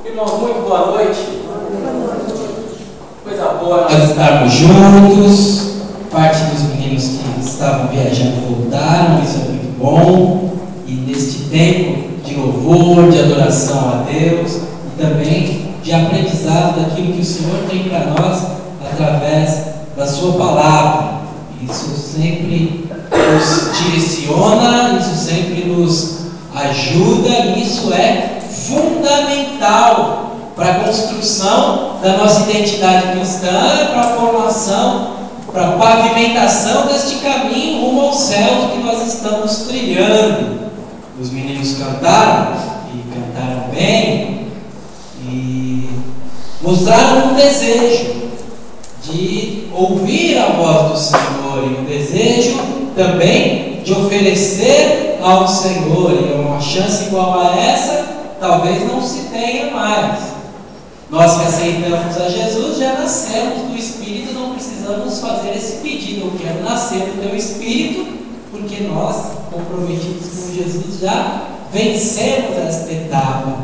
Irmãos, muito boa noite. Coisa boa nós estarmos juntos. Parte dos meninos que estavam viajando voltaram, isso é muito bom. E neste tempo de louvor, de adoração a Deus e também de aprendizado daquilo que o Senhor tem para nós através da Sua palavra. Isso sempre nos direciona, isso sempre nos ajuda, e isso é fundamental para a construção da nossa identidade cristã, para a formação, para a pavimentação deste caminho rumo ao céu que nós estamos trilhando. Os meninos cantaram, e cantaram bem, e mostraram um desejo de ouvir a voz do Senhor, e um desejo também de oferecer ao Senhor. E uma chance igual a essa talvez não se tenha mais. Nós que aceitamos a Jesus já nascemos do Espírito, não precisamos fazer esse pedido: eu quero nascer do teu Espírito, porque nós, comprometidos com Jesus, já vencemos esta etapa.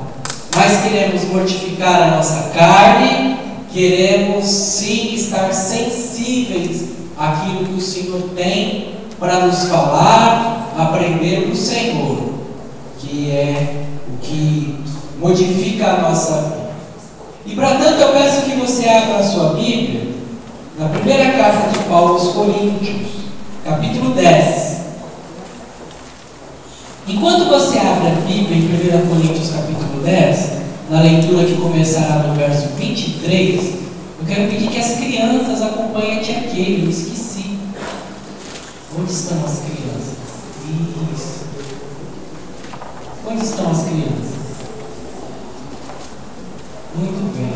Mas queremos mortificar a nossa carne, queremos sim estar sensíveis àquilo que o Senhor tem para nos falar, aprender do Senhor, que é o que modifica a nossa vida. E para tanto eu peço que você abra a sua Bíblia na primeira carta de Paulo aos Coríntios, capítulo 10. Enquanto você abre a Bíblia em 1 Coríntios capítulo 10, na leitura que começará no verso 23, eu quero pedir que as crianças acompanhem a tia Keila. Eu esqueci. Onde estão as crianças? Isso. Onde estão as crianças? Muito bem.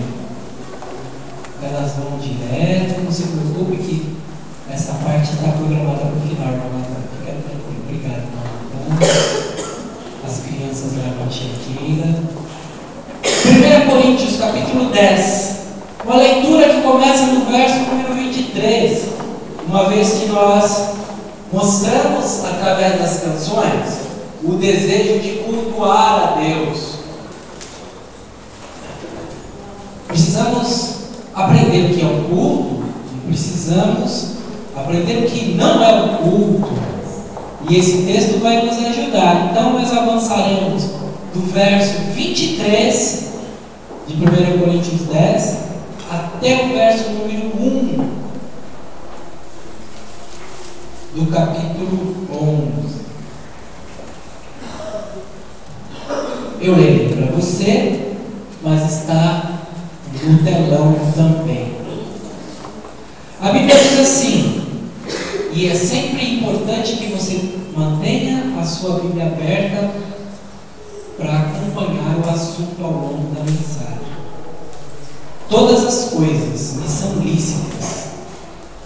Elas vão direto, não se preocupe que essa parte está programada para o final. Fica tranquilo. Obrigado, então, as crianças levam a tia Keila. 1 Coríntios capítulo 10. Uma leitura que começa no verso número 23. Uma vez que nós mostramos através das canções o desejo de cultuar a Deus, precisamos aprender o que é o culto, e precisamos aprender o que não é o culto, e esse texto vai nos ajudar. Então nós avançaremos do verso 23 de 1 Coríntios 10 até o verso número 1 do capítulo 11. Eu lerei para você, mas está no telão também. A Bíblia diz assim, e é sempre importante que você mantenha a sua Bíblia aberta para acompanhar o assunto ao longo da mensagem. Todas as coisas me são lícitas,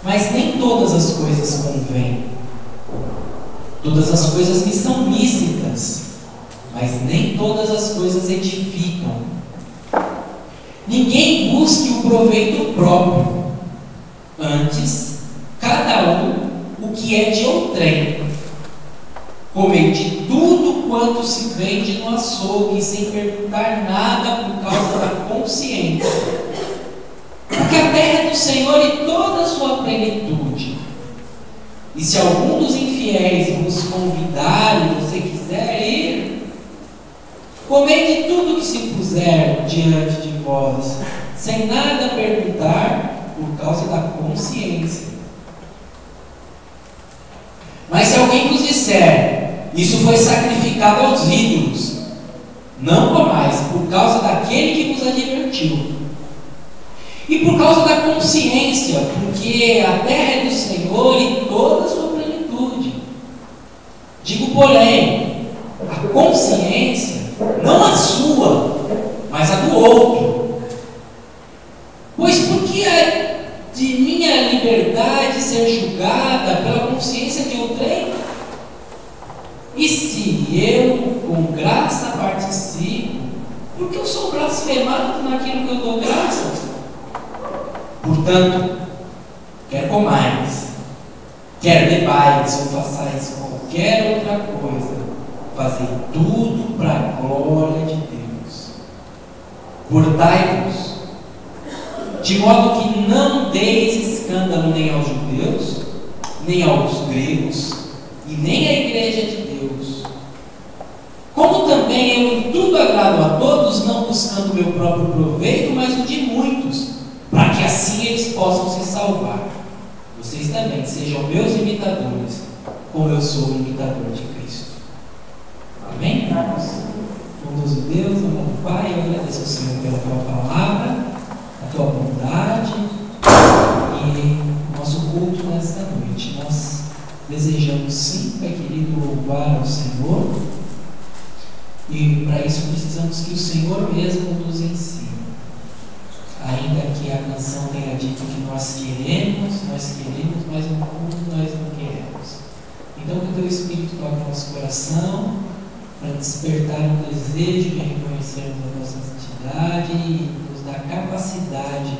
mas nem todas as coisas convêm. Todas as coisas me são lícitas, mas nem todas as coisas edificam. Ninguém busque o proveito próprio, antes, cada um o que é de outrem. Comei de tudo quanto se vende no açougue, sem perguntar nada por causa da consciência. Porque a terra é do Senhor e toda a sua plenitude. E se algum dos infiéis vos convidar e você quiser ir, comei de tudo que se puser diante de vós, sem nada perguntar por causa da consciência. Mas se alguém vos disser, isso foi sacrificado aos ídolos, não comais por causa daquele que vos advertiu. E por causa da consciência, porque a terra é do Senhor e toda a sua plenitude. Digo, porém, a consciência, não a sua, mas a do outro. Pois por que é de minha liberdade ser julgada pela consciência de outrem? E se eu com graça participo, por que eu sou blasfemado naquilo que eu dou graças? Portanto, quer comais, quer bebais ou façais qualquer outra coisa, fazei tudo para a glória de Deus. Portai-vos, de modo que não deis escândalo nem aos judeus, nem aos gregos, e nem à igreja de Deus. Como também eu em tudo agrado a todos, não buscando o meu próprio proveito, mas o de muitos, para que assim eles possam se salvar. Vocês também sejam meus imitadores, como eu sou o imitador de Cristo. Amém? Bondoso Deus, amado Pai, eu agradeço ao Senhor pela tua palavra, a tua bondade e o nosso culto nesta noite. Nós desejamos sim, Pai querido, louvar ao Senhor, e para isso precisamos que o Senhor mesmo nos ensine. Ainda que a canção tenha dito que nós queremos, mas no fundo nós não queremos. Então que o teu Espírito toque nosso coração para despertar um desejo de reconhecermos a nossa santidade e nos dar capacidade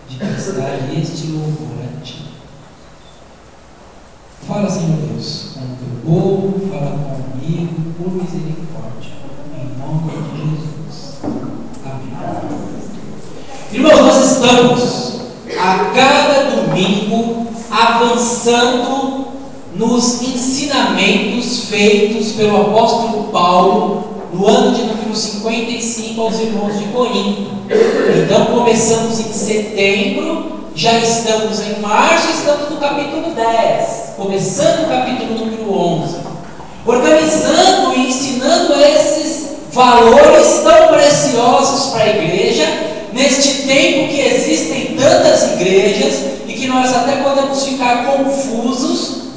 de prestar este louvor a Ti. Fala, Senhor Deus, com o teu povo, fala comigo, por misericórdia, em nome de Jesus. Amém. Irmãos, nós estamos a cada domingo avançando nos ensinamentos feitos pelo apóstolo Paulo no ano de número 55 aos irmãos de Corinto. Então começamos em setembro, já estamos em março, estamos no capítulo 10, começando o capítulo número 11, organizando e ensinando esses valores tão preciosos para a igreja, neste tempo que existem tantas igrejas e que nós até podemos ficar confusos,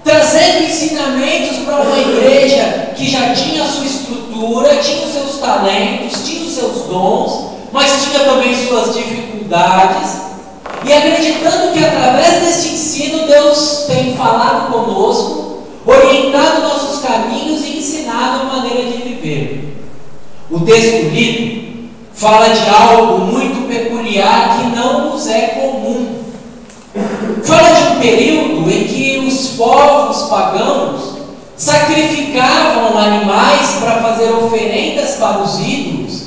trazendo ensinamentos para uma igreja que já tinha a sua estrutura, tinha os seus talentos, tinha os seus dons, mas tinha também suas dificuldades, e acreditando que através deste ensino Deus tem falado conosco, orientado nossos caminhos e ensinado a maneira de viver. O texto lido fala de algo muito peculiar que não nos é comum. Fala de um período em que os povos pagãos sacrificavam animais para fazer oferendas para os ídolos,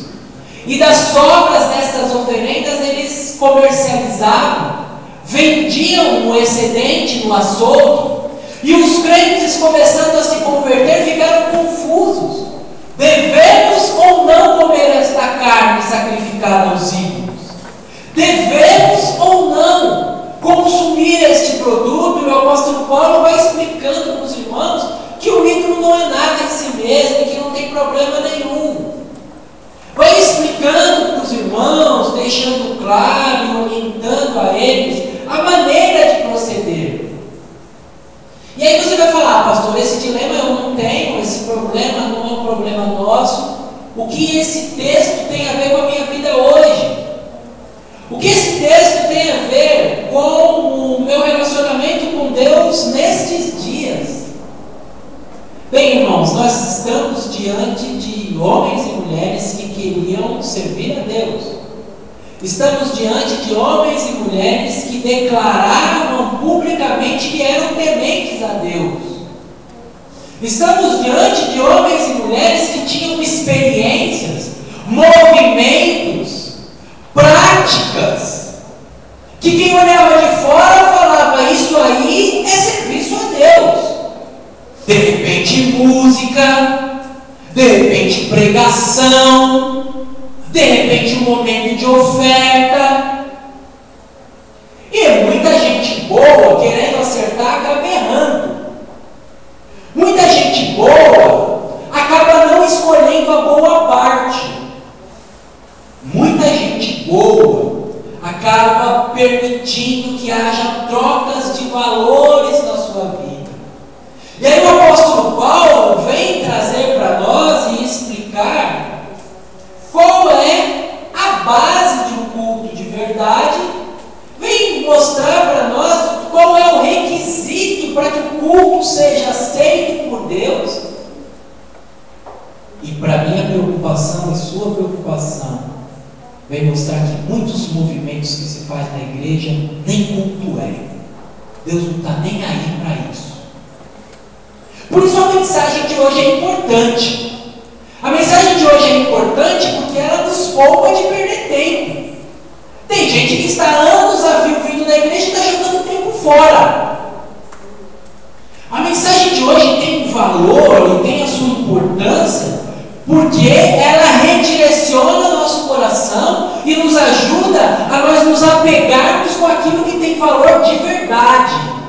e das sobras dessas oferendas eles comercializavam, vendiam o excedente no açougue, e os crentes, começando a se converter, ficaram confusos. Devemos ou não comer esta carne sacrificada aos ídolos? Devemos ou não consumir este produto? E o apóstolo Paulo vai explicando para os irmãos que o ídolo não é nada em si mesmo e que não tem problema nenhum. Vai explicando para os irmãos, deixando claro e orientando a eles a maneira de proceder. E aí você vai falar: pastor, esse dilema eu não tenho, esse problema não é um problema nosso. O que esse texto tem a ver com a minha vida hoje? O que esse texto tem a ver com o meu relacionamento com Deus nestes dias? Bem, irmãos, nós estamos diante de homens e mulheres que queriam servir a Deus. Estamos diante de homens e mulheres que declaravam publicamente que eram tementes a Deus. Estamos diante de homens e mulheres que tinham experiências, movimentos, práticas, que quem olhava de fora falava: isso aí é serviço a Deus. De repente música, de repente pregação, de repente um momento de oferta, e muita gente boa querendo acertar acaba errando. Muita gente boa acaba não escolhendo a boa parte. Muita gente boa acaba permitindo que haja trocas de valores na sua vida. E aí o apóstolo Paulo vem trazer para nós e explicar qual é a base de um culto de verdade, vem mostrar para nós qual é o requisito para que o culto seja aceito por Deus. E para minha preocupação e sua preocupação, vem mostrar que muitos movimentos que se faz na igreja nem culto é. Deus não está nem aí para isso. Por isso a mensagem de hoje é importante. A mensagem de hoje é importante porque ela nos poupa de perder tempo. Tem gente que está anos a fio vindo na igreja e está jogando tempo fora. A mensagem de hoje tem valor e tem a sua importância porque ela redireciona o nosso coração e nos ajuda a nós nos apegarmos com aquilo que tem valor de verdade.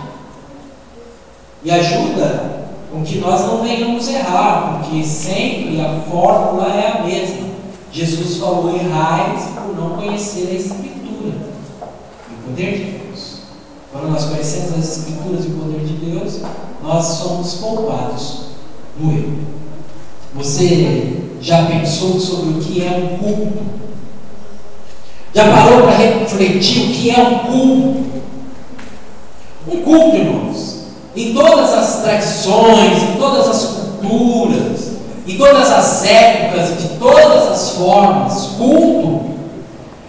E ajuda com que nós não venhamos errar, porque sempre a fórmula é a mesma. Jesus falou: errais por não conhecer a Escritura e o poder de Deus. Quando nós conhecemos as Escrituras e o poder de Deus, nós somos poupados do erro. Você já pensou sobre o que é um culto? Já parou para refletir o que é um culto? Um culto, irmãos, em todas as tradições, em todas as culturas, em todas as épocas, de todas as formas, culto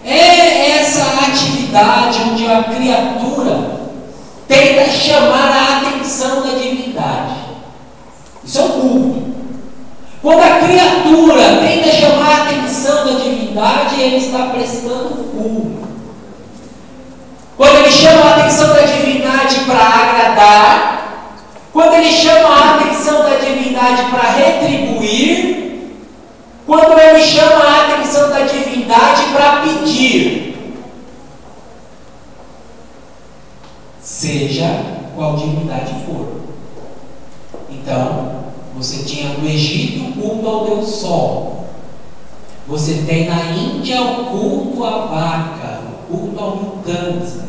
é essa atividade onde a criatura tenta chamar a atenção da divindade. Isso é um culto. Quando a criatura tenta chamar a atenção da divindade, ele está prestando culto. Quando ele chama a atenção da divindade para agradar, quando ele chama a atenção da divindade para retribuir, quando ele chama a atenção da divindade para pedir, seja qual divindade for. Então, você tinha no Egito o culto ao Deus Sol. Você tem na Índia o culto à vaca, o culto ao Mutanza.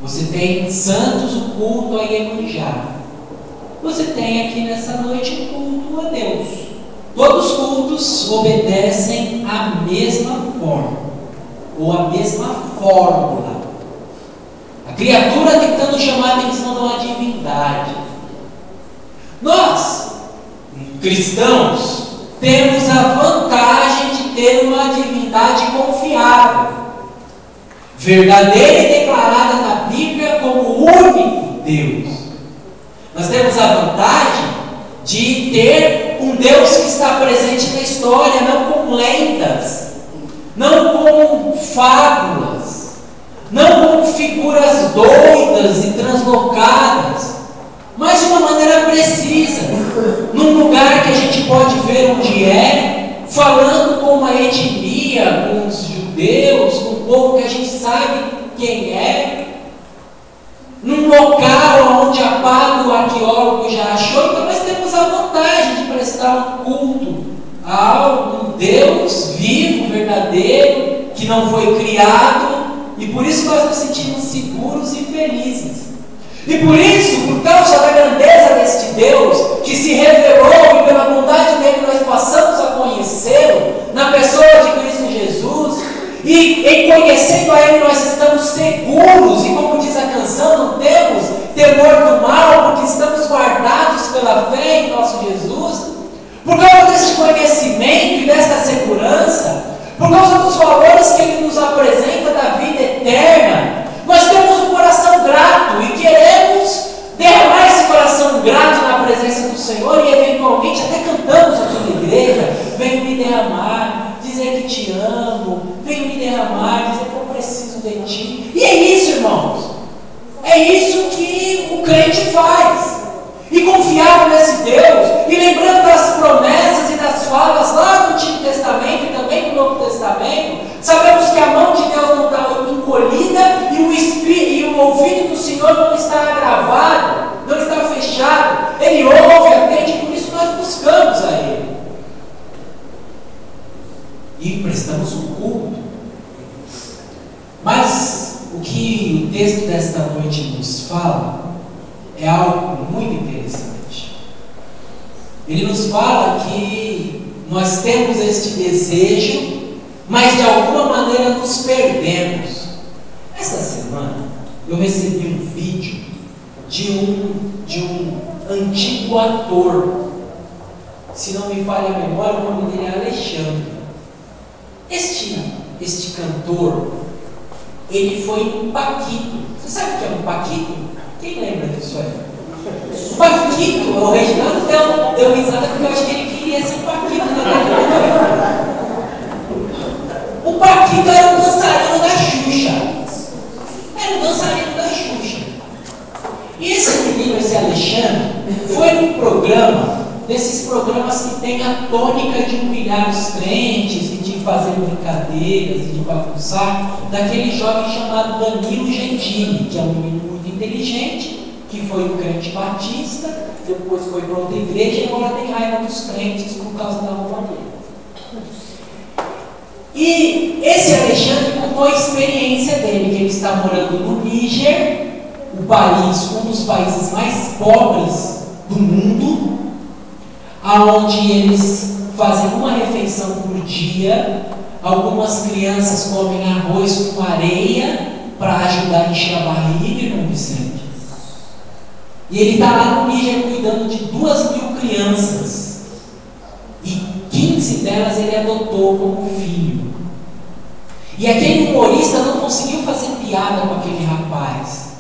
Você tem em Santos o culto a Iemanjá. Você tem aqui nessa noite o culto a Deus. Todos os cultos obedecem à mesma forma, ou à mesma fórmula. A criatura tentando chamar a atenção de uma divindade. Nós, cristãos, temos a vantagem de ter uma divindade confiável, verdadeira e declarada na Bíblia como o único Deus. Nós temos a vantagem de ter um Deus que está presente na história, não com lendas, não com fábulas, não com figuras doidas e translocadas, mas de uma maneira precisa, num lugar que a gente pode ver onde é, falando com uma etnia, com os judeus, com um povo que a gente sabe quem é, num local onde a pá do arqueólogo já achou. Então nós temos a vantagem de prestar um culto a um Deus vivo, verdadeiro, que não foi criado, e por isso nós nos sentimos seguros e felizes. E por isso, por causa da grandeza deste Deus, que se revelou e pela bondade dele nós passamos a conhecê-lo, na pessoa de Cristo Jesus, e em conhecendo a ele nós estamos seguros, e como diz a canção, não temos temor do mal, porque estamos guardados pela fé em nosso Jesus. Por causa desse conhecimento e desta segurança, por causa dos valores que ele nos apresenta da vida eterna, nós temos um coração grato e queremos derramar esse coração grato na presença do Senhor, e eventualmente até cantamos aqui na igreja: venho me derramar, dizer que te amo, venho me derramar, dizer que eu preciso de ti. E é isso, irmãos, é isso que o crente faz. E confiado nesse Deus, e lembrando das promessas e das falas lá do Antigo Testamento e também do Novo Testamento, sabemos que a mão de Deus não está encolhida e o ouvido do Senhor não está agravado, não está fechado. Ele ouve, atende, por isso nós buscamos a Ele. E prestamos um culto. Mas o que o texto desta noite nos fala é algo muito interessante. Ele nos fala que nós temos este desejo, mas de alguma maneira nos perdemos. Esta semana eu recebi um vídeo de um antigo ator. Se não me falha a memória, o nome dele é Alexandre. Este cantor, ele foi um paquito. Você sabe o que é um paquito? Quem lembra disso aí? O Paquito, o Reginaldo deu risada porque eu acho que ele queria ser um Paquito na verdade. desses programas que tem a tônica de humilhar os crentes e de fazer brincadeiras e de bagunçar, daquele jovem chamado Danilo Gentili, que é um menino muito inteligente, que foi um crente batista, depois foi para outra igreja e agora tem raiva dos crentes por causa da roupa dele. E esse Alexandre contou a experiência dele, que ele está morando no Níger, o país, um dos países mais pobres do mundo, aonde eles fazem uma refeição por dia, algumas crianças comem arroz com areia para ajudar a encher a barriga, irmão Vicente. E ele está lá no Níger cuidando de 2.000 crianças, e 15 delas ele adotou como filho. E aquele humorista não conseguiu fazer piada com aquele rapaz,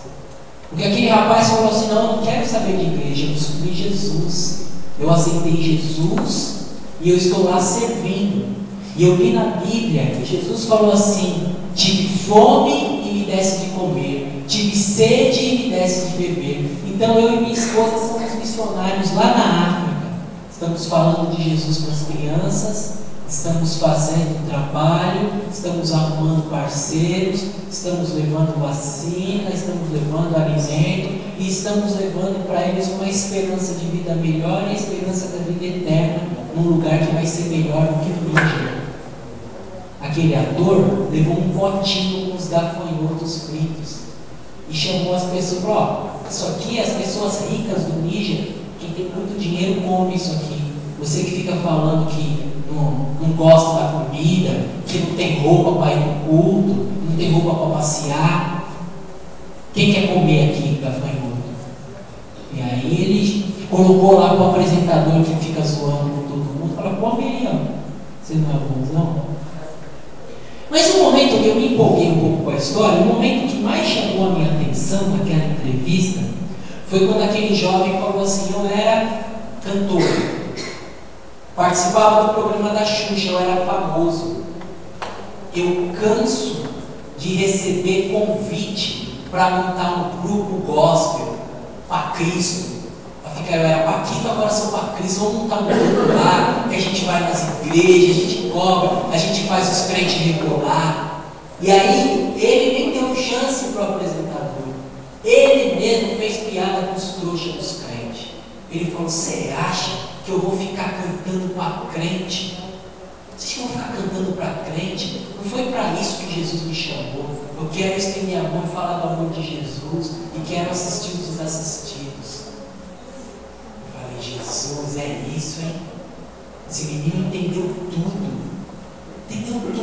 porque aquele rapaz falou assim: não, eu não quero saber de igreja, eu descobri Jesus, eu aceitei Jesus e eu estou lá servindo. E eu li na Bíblia que Jesus falou assim: tive fome e me desse de comer, tive sede e me desse de beber. Então eu e minha esposa somos missionários lá na África, estamos falando de Jesus para as crianças, estamos fazendo trabalho, estamos arrumando parceiros, estamos levando vacina, estamos levando alimento e estamos levando para eles uma esperança de vida melhor e a esperança da vida eterna num lugar que vai ser melhor do que o Níger. Aquele ator levou um potinho com os gafanhotos fritos e chamou as pessoas: ó, isso aqui, as pessoas ricas do Níger, quem tem muito dinheiro come isso aqui. Você que fica falando que não gosta da comida, que não tem roupa para ir no culto, não tem roupa para passear, quem quer comer aqui gafanhoto? E aí ele colocou lá para o apresentador que fica zoando com todo mundo, fala: come aí, ó, você não é bonzão? Mas o momento que eu me empolguei um pouco com a história, o momento que mais chamou a minha atenção naquela entrevista, foi quando aquele jovem falou assim: eu era cantor, participava do programa da Xuxa, eu era famoso, eu canso de receber convite para montar um grupo gospel para Cristo. Eu era Paquito, agora sou para Cristo, vamos montar um grupo lá, que a gente vai nas igrejas, a gente cobra, a gente faz os crentes rebolar. E aí ele nem deu chance para o apresentador, ele mesmo fez piada com os trouxas dos crentes. Ele falou: você acha que eu vou ficar cantando para crente? Vocês vão ficar cantando para crente? Não foi para isso que Jesus me chamou. Eu quero estender a mão e falar do amor de Jesus e quero assistir os desassistidos. Jesus, é isso, hein? Esse menino entendeu tudo,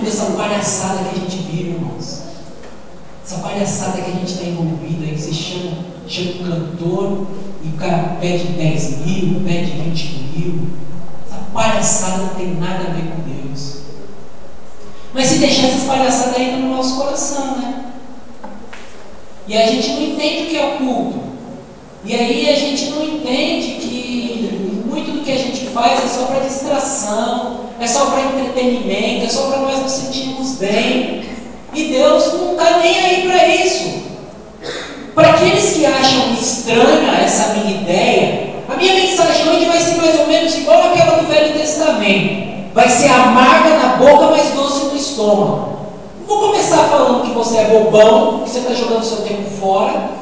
essa palhaçada que a gente vive, irmãos. Essa palhaçada que a gente está envolvido aí, que você chama um cantor e o cara pede 10 mil, pede 20 mil. Essa palhaçada não tem nada a ver com Deus. Mas se deixar essas palhaçadas aí no nosso coração, né? E a gente não entende o que é o culto. E aí a gente não entende que muito do que a gente faz é só para distração, é só para entretenimento, é só para nós nos sentirmos bem. E Deus não está nem aí para isso. Para aqueles que acham estranha essa minha ideia, a minha mensagem hoje vai ser mais ou menos igual àquela do Velho Testamento. Vai ser amarga na boca, mas doce no estômago. Não vou começar falando que você é bobão, que você está jogando seu tempo fora.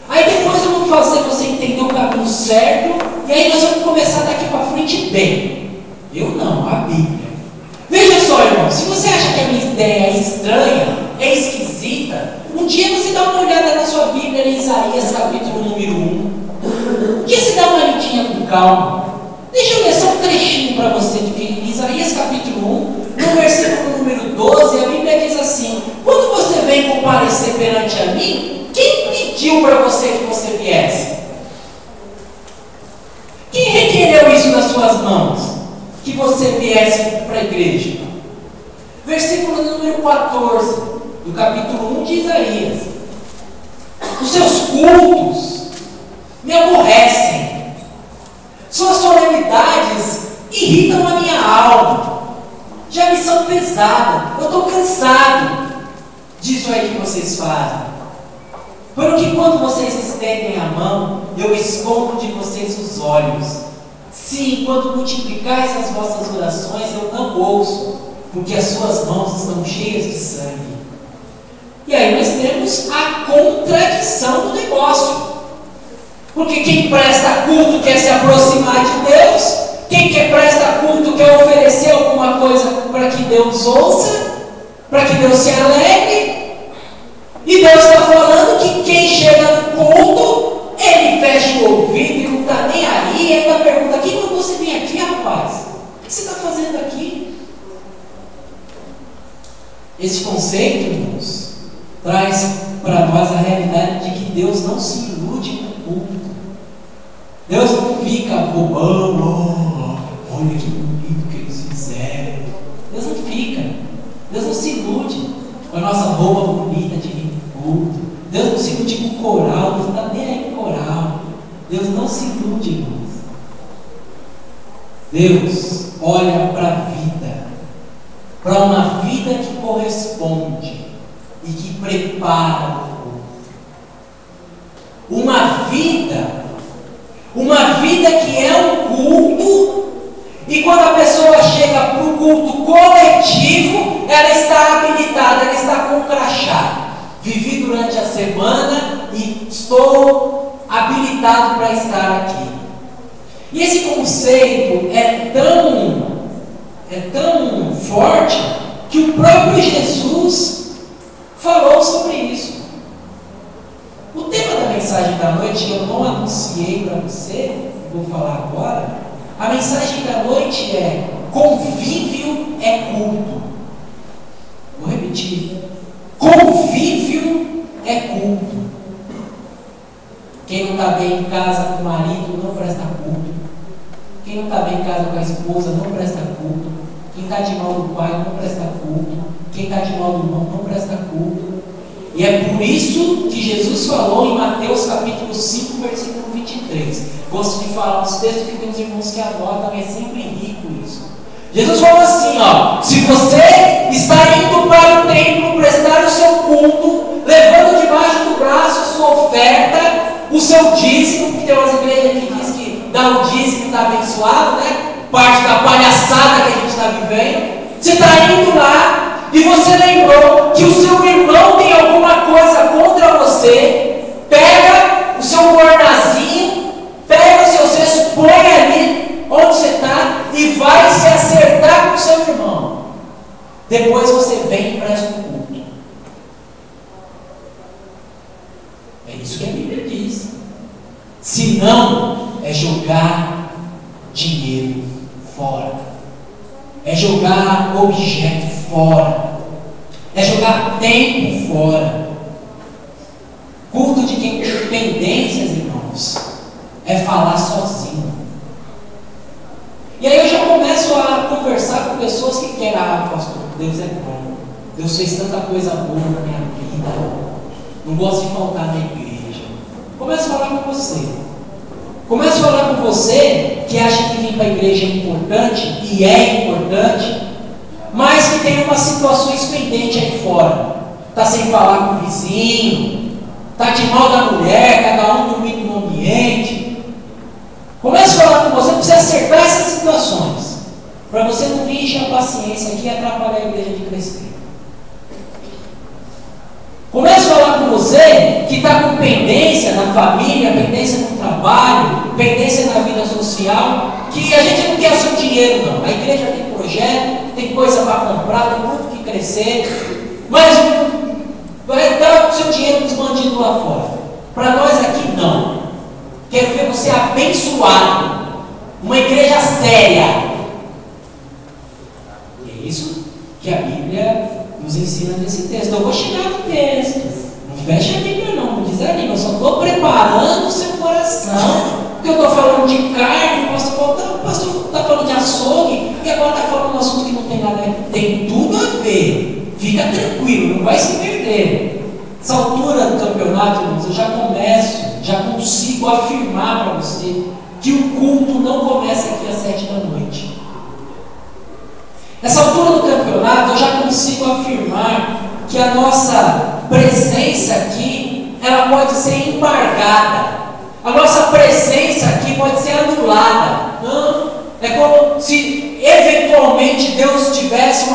Aí depois eu vou fazer você entender o caminho certo, e aí nós vamos começar daqui para frente bem. Eu não, a Bíblia. Veja só, irmão, se você acha que a minha ideia é estranha, é esquisita, um dia você dá uma olhada na sua Bíblia em Isaías capítulo número 1. Um dia você dá uma lidinha com calma. Deixa eu ler só um trechinho para você de que Isaías capítulo 1, no versículo número 12, a Bíblia diz assim: quando você vem comparecer perante a mim, quem pediu para você que você viesse? Quem requereu isso nas suas mãos? Que você viesse para a igreja? Versículo número 14, do capítulo 1 de Isaías: os seus cultos me aborrecem, suas solenidades irritam a minha alma, já me são pesadas, eu estou cansado disso aí que vocês fazem. Porque quando vocês estendem a mão, eu escondo de vocês os olhos. Sim, quando multiplicais as vossas orações, eu não ouço, porque as suas mãos estão cheias de sangue. E aí nós temos a contradição do negócio. Porque quem presta culto quer se aproximar de Deus, quem presta culto quer oferecer alguma coisa para que Deus ouça, para que Deus se alegre. E Deus está falando que quem chega no culto, ele fecha o ouvido e não está nem aí. Ele está perguntando: quem mandou você vir aqui, rapaz? O que você está fazendo aqui? Esse conceito, irmãos, traz para nós a realidade de que Deus não se ilude com o culto. Deus não fica bobão, olha que bonito que eles fizeram. Deus não fica. Deus não se ilude com a nossa roupa bonita de vir no culto. Deus não se ilude com o coral. Deus não está nem aí com o coral. Deus não se ilude, irmãos. Deus olha para a vida, para uma vida que corresponde e que prepara o culto. Uma vida que é um culto, e quando a pessoa chega para o culto coletivo, ela está habilitada, ela está com o crachá. Vivi durante a semana e estou habilitado para estar aqui. E esse conceito é tão forte que o próprio Jesus falou sobre isso. O tema da mensagem da noite eu não anunciei para você, vou falar agora. A mensagem da noite é: convívio é culto. Vou repetir: convívio é culto. Quem não está bem em casa com o marido não presta culto. Quem não está bem em casa com a esposa não presta culto. Quem está de mal do pai não presta culto. Quem está de mal do irmão não presta culto. E é por isso que Jesus falou em Mateus capítulo 5, versículo 23. Gosto de falar os textos que tem os irmãos que anotam, é sempre rico isso. Jesus falou assim, ó: se você está indo para o templo prestar o seu culto, levando debaixo do braço a sua oferta, o seu dízimo, porque tem umas igrejas que diz que dá o dízimo e está abençoado, né? Parte da palhaçada que a gente está vivendo. Você está indo lá e você lembrou que o seu irmão tem alguma coisa contra você, pega o seu guardazinho, pega o seu cesto, põe ali onde você está e vai se acertar com o seu irmão. Depois você vem e presta o culto. É isso que a Bíblia diz. Se não, é jogar dinheiro fora, é jogar objeto fora, é jogar tempo fora. Culto de quem tem pendências, irmãos, é falar sozinho. E aí eu já começo a conversar com pessoas que querem: ah, pastor, Deus é bom, Deus fez tanta coisa boa na minha vida, não gosto de faltar na igreja. Começo a falar com você. Começo a falar com você que acha que vir para a igreja é importante, e é importante, mas que tem umas situações pendentes aí fora. Está sem falar com o vizinho, está de mal da mulher, cada um dormindo no ambiente. Começo a falar com você para você acertar essas situações, para você não vir encher a paciência aqui e atrapalhar a igreja de crescer. Começo a falar com você que está com pendência na família, pendência no trabalho, pendência na vida social, que a gente não quer o seu dinheiro, não. A igreja tem projeto, tem coisa para comprar, tem muito que crescer, mas vai dar o seu dinheiro para os bandidos lá fora. Para nós aqui, não. Quero ver você abençoado, uma igreja séria. E é isso que a Bíblia nos ensina nesse texto. Eu vou chegar no texto. Não fecha a Bíblia não, não desanima. Eu só estou preparando o seu coração. Porque eu estou falando de carne, o pastor está falando de açougue, e agora está falando de um assunto que não tem nada a ver. Tem tudo a ver. Fica tranquilo, não vai se perder. Essa altura do campeonato, irmãos, eu já consigo afirmar para você que o culto não começa aqui às 7 da noite. Nessa altura do campeonato, eu já consigo afirmar que a nossa presença aqui, ela pode ser embargada. A nossa presença aqui pode ser anulada. Não,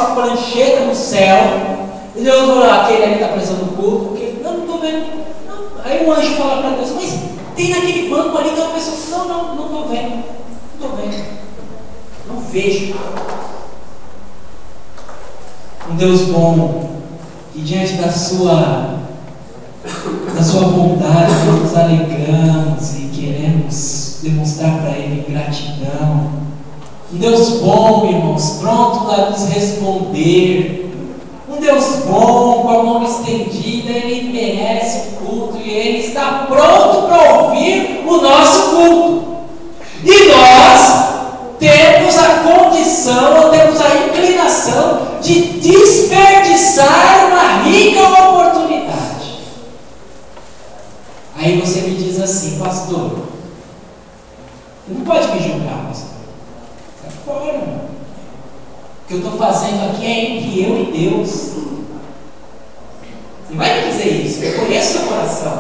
uma prancheta no céu. E Deus olha, aquele ali está prestando o culto, porque não estou vendo. Não. Aí o anjo fala para Deus, mas tem naquele banco ali, tem uma pessoa assim, não estou vendo. Não estou vendo. Não vejo. Um Deus bom, que diante da sua bondade nós nos alegramos e queremos demonstrar para Ele gratidão. Um Deus bom, irmãos, pronto a nos responder. Um Deus bom, com a mão estendida, Ele merece o culto e Ele está pronto para ouvir o nosso culto. E nós temos a condição, ou temos a inclinação de desperdiçar uma rica oportunidade. Aí você me diz assim, pastor, você não pode me julgar, pastor. Sai fora, mano. O que eu estou fazendo aqui é entre eu e Deus. Você vai me dizer isso, eu conheço seu coração.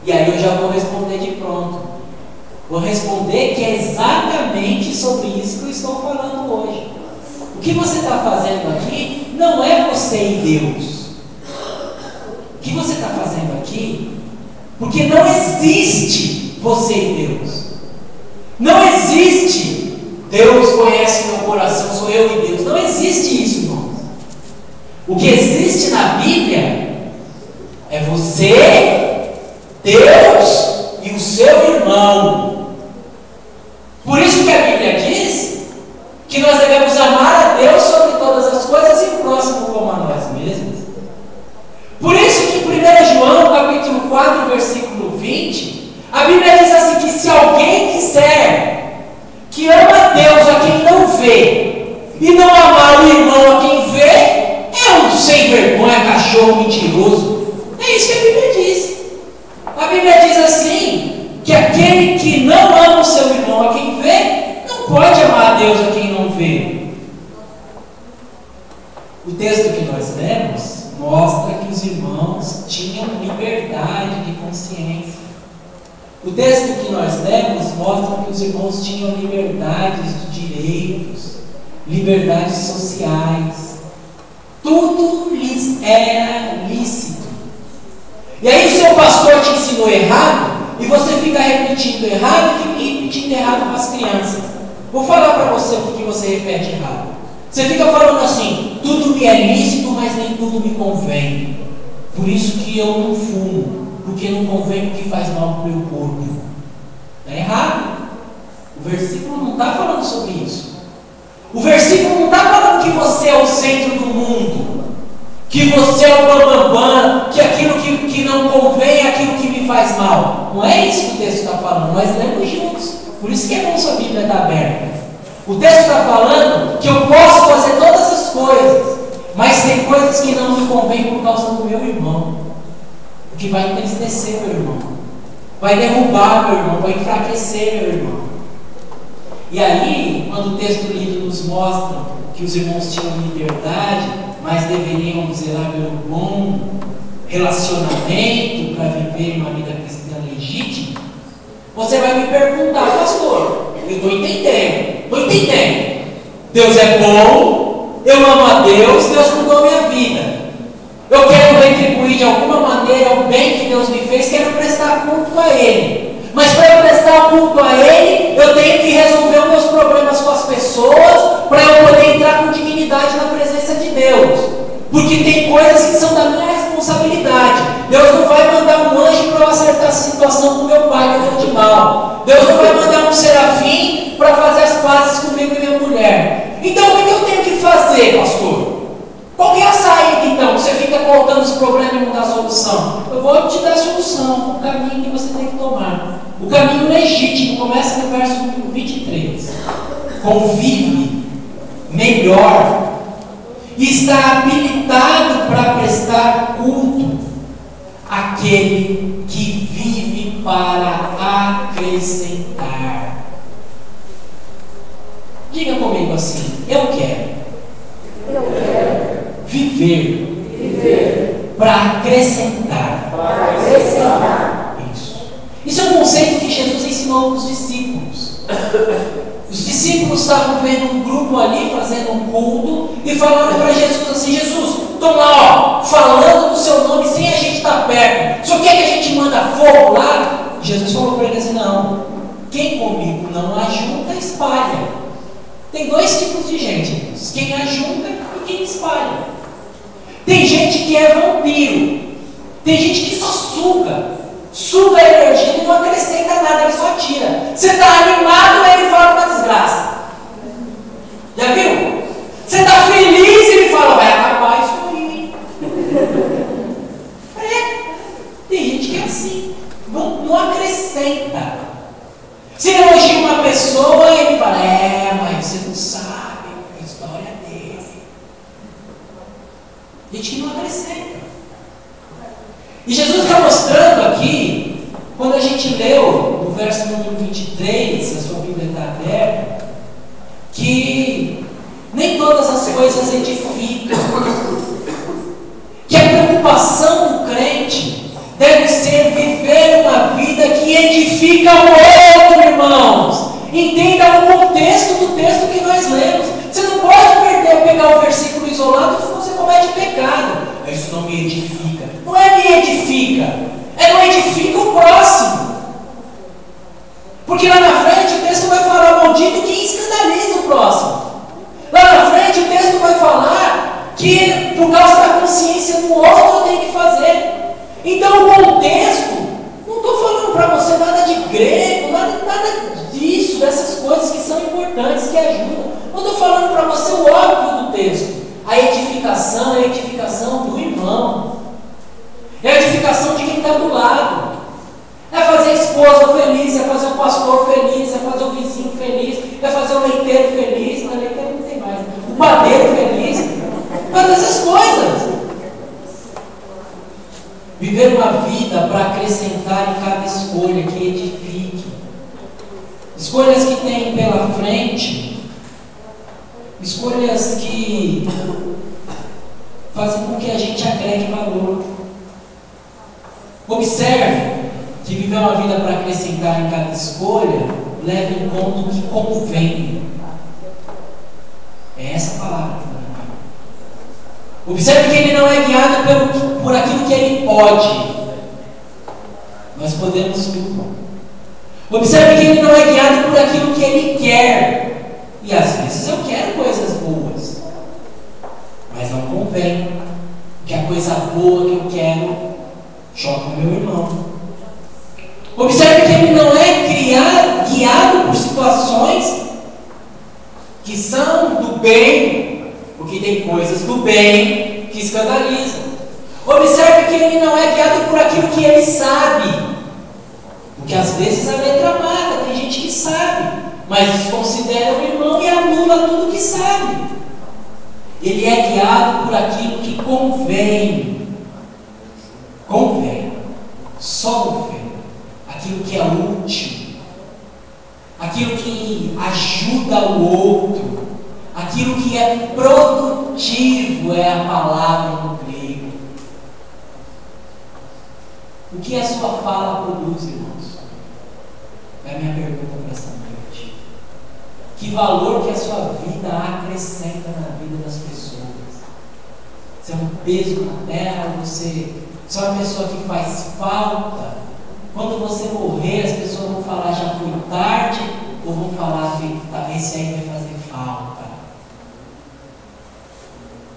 E aí eu já vou responder de pronto. Vou responder que é exatamente sobre isso que eu estou falando hoje. O que você está fazendo aqui não é você e Deus. O que você está fazendo aqui, porque não existe você e Deus. Não existe Deus conhece meu coração, sou eu e Deus. Não existe isso, irmãos. O que existe na Bíblia é você, Deus e o seu irmão. Por isso que a Bíblia diz que nós devemos amar a Deus sobre todas as coisas e o próximo como a nós mesmos. Por isso que em 1 João, capítulo 4, versículo 20, a Bíblia diz assim que se alguém disser que ama a Deus a quem não vê e não amar o irmão a quem vê, é um sem vergonha, cachorro mentiroso. É isso que a Bíblia diz. A Bíblia diz assim, que aquele que não ama o seu irmão a quem vê, não pode amar a Deus a quem não vê. O texto que nós lemos mostra que os irmãos tinham liberdade de consciência. O texto que nós lemos mostra que os irmãos tinham liberdades de direitos, liberdades sociais. Tudo lhes era lícito. E aí o seu pastor te ensinou errado, e você fica repetindo errado e repetindo errado com as crianças. Vou falar para você o que você repete errado. Você fica falando assim, tudo me é lícito, mas nem tudo me convém. Por isso que eu não fumo, porque não convém o que faz mal para o meu corpo. Está errado. O versículo não está falando sobre isso. O versículo não está falando que você é o centro do mundo, que você é o bambambam, que aquilo que não convém é aquilo que me faz mal. Não é isso que o texto está falando. Nós lemos juntos. Por isso que é bom sua Bíblia estar aberta. O texto está falando que eu posso fazer todas as coisas, mas tem coisas que não me convêm por causa do meu irmão, o que vai entristecer meu irmão, vai derrubar meu irmão, vai enfraquecer meu irmão. E aí, quando o texto lido nos mostra que os irmãos tinham liberdade, mas deveriam zelar pelo bom relacionamento para viver uma vida cristã legítima, você vai me perguntar, pastor, eu estou entendendo. Deus é bom, eu amo a Deus, Deus mudou minha vida. Eu quero retribuir de alguma maneira o bem que Deus me fez, quero prestar culto a Ele. Mas para eu prestar culto a Ele, eu tenho que resolver os meus problemas com as pessoas, para eu poder entrar com dignidade na presença de Deus. Porque tem coisas que são da minha responsabilidade. Deus não vai mandar um anjo para eu acertar a situação com meu pai, que eu estou de mal. Deus não vai mandar um serafim para fazer as pazes comigo e minha mulher. Então o que eu tenho que fazer, pastor? Qual que é a saída então? Você fica colocando os problemas e não dá solução. Eu vou te dar a solução, o caminho que você tem que tomar. O caminho legítimo começa no verso 23. Convive melhor e está habilitado para prestar culto àquele que vive para acrescentar. Diga comigo assim, eu quero viver para acrescentar. Isso é um conceito que Jesus ensinou aos discípulos. Os discípulos estavam vendo um grupo ali, fazendo um culto, e falaram para Jesus assim: Jesus, estão lá, ó, falando do seu nome sem a gente estar perto. O senhor quer que a gente manda fogo lá? E Jesus falou para ele assim: não, quem comigo não ajunta, espalha. Tem dois tipos de gente, irmãos: quem ajunta e quem espalha. Tem gente que é vampiro, tem gente que só suga a energia e não acrescenta nada, ele só tira. Você está animado, ele fala uma desgraça. Já viu? Você está feliz, ele fala: vai acabar isso aí. Tem gente que é assim, não acrescenta. Se elogia uma pessoa, ele fala: mas você não sabe a história dele. Gente que não acrescenta. E Jesus está mostrando aqui, quando a gente leu no verso número 23, a sua Bíblia está aberta, que nem todas as coisas edificam. Que a preocupação do crente deve ser viver uma vida que edifica o outro, irmãos. Entenda o contexto do texto que nós lemos. Você não pode pegar o versículo isolado, senão você comete pecado. Isso não me edifica. Não é me edifica, não edifica o próximo. Porque lá na frente o texto vai falar: maldito quem escandaliza o próximo. Lá na frente o texto vai falar que por causa da consciência do outro eu tenho que fazer. Então o contexto, não estou falando para você nada de grego, nada disso, dessas coisas que são importantes, que ajudam. Não estou falando para você o óbvio do texto. A edificação é a edificação do irmão. É a edificação de quem está do lado. É fazer a esposa feliz, é fazer o pastor feliz, é fazer o vizinho feliz, é fazer o leiteiro feliz. Não, leiteiro não tem mais. O padeiro feliz. Fazer essas coisas. Viver uma vida para acrescentar em cada escolha que edifique. Escolhas que tem pela frente. Escolhas que fazem com que a gente agregue valor. Observe que viver uma vida para acrescentar em cada escolha leva em conta o que convém. É essa palavra. Observe que ele não é guiado por aquilo que ele pode. Nós podemos tudo. Observe que ele não é guiado por aquilo que ele quer. E às vezes eu quero coisas boas, mas não convém. Porque a coisa boa que eu quero choca o meu irmão. Observe que ele não é guiado por situações que são do bem, porque tem coisas do bem que escandalizam. Observe que ele não é guiado por aquilo que ele sabe, porque às vezes a letra mata, tem gente que sabe, mas desconsidera o irmão e anula tudo que sabe. Ele é guiado por aquilo que convém. Convém, só convém, aquilo que é útil, aquilo que ajuda o outro, aquilo que é produtivo, é a palavra no grego. O que a sua fala produz, irmãos? É a minha pergunta para esta noite. Que valor que a sua vida acrescenta na vida das pessoas? Você é um peso na terra, você é uma pessoa que faz falta. Quando você morrer, as pessoas vão falar: já foi tarde, ou vão falar: esse aí vai fazer falta.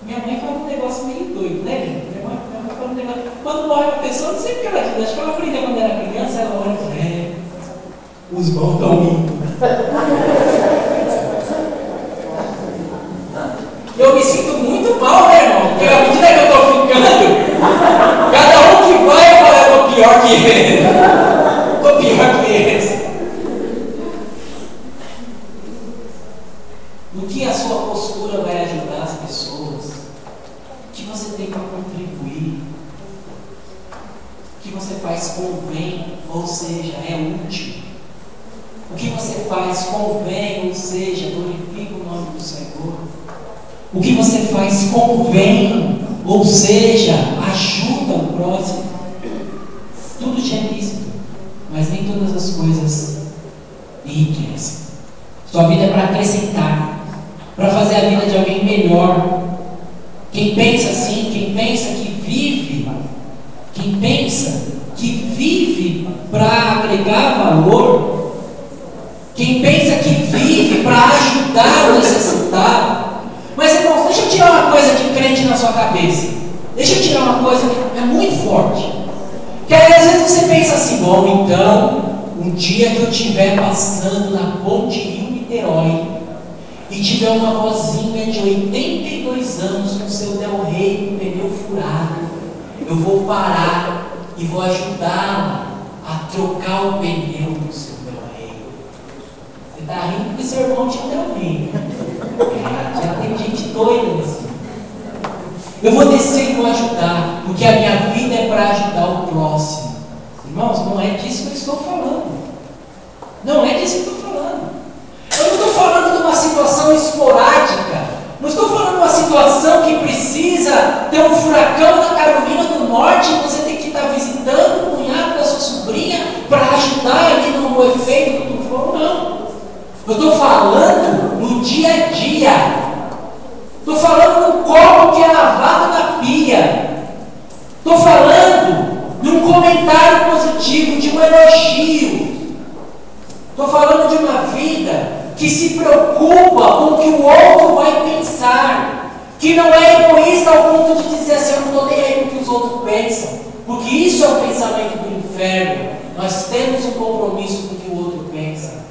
Minha mãe fala um negócio meio doido, né, Lina? Minha mãe fala um negócio. Quando morre uma pessoa, não sei o que ela diz. Acho que ela aprendeu quando era criança. Ela olha: os bons estão indo. Eu me sinto muito mal, né, irmão? Porque à medida que eu estou ficando, cada um que vai, eu falo: eu estou pior que ele. Estou pior que esse. No que a sua postura vai ajudar as pessoas? O que você tem para contribuir? O que você faz convém, ou seja, é útil. O que você faz convém, ou seja, glorifica o nome do Senhor. O que você faz convém, ou seja, ajuda o próximo. Tudo te é lícito, mas nem todas as coisas enriquecem. Sua vida é para acrescentar, para fazer a vida de alguém melhor. Quem pensa assim, quem pensa que vive para agregar valor, quem pensa que vive para ajudar o necessitado. Mas irmãos, deixa eu tirar uma coisa de crente na sua cabeça. Deixa eu tirar uma coisa que é muito forte. Que aí às vezes você pensa assim: bom, então, um dia que eu estiver passando na ponte Rio-Niterói e tiver uma vozinha de 82 anos com seu Del Rey com pneu furado, eu vou parar e vou ajudá-la a trocar o pneu do seu Del Rey. Você está rindo porque seu irmão tinha Del Rey, né? Já tem gente doida assim. Eu vou descer e vou ajudar, porque a minha vida é para ajudar o próximo. Irmãos, não é disso que eu estou falando. Não é disso que eu estou falando. Eu não estou falando de uma situação esporádica. Não estou falando de uma situação que precisa ter um furacão na Carolina do Norte e você tem que estar visitando o cunhado da sua sobrinha para ajudar ali no efeito do tufão. Não. Eu estou falando no dia a dia. Estou falando num copo que é lavado na pia. Estou falando de um comentário positivo, de um elogio. Estou falando de uma vida que se preocupa com o que o outro vai pensar, que não é egoísta ao ponto de dizer assim: eu não estou nem aí com o que os outros pensam, porque isso é o pensamento do inferno. Nós temos um compromisso com o que o outro pensa.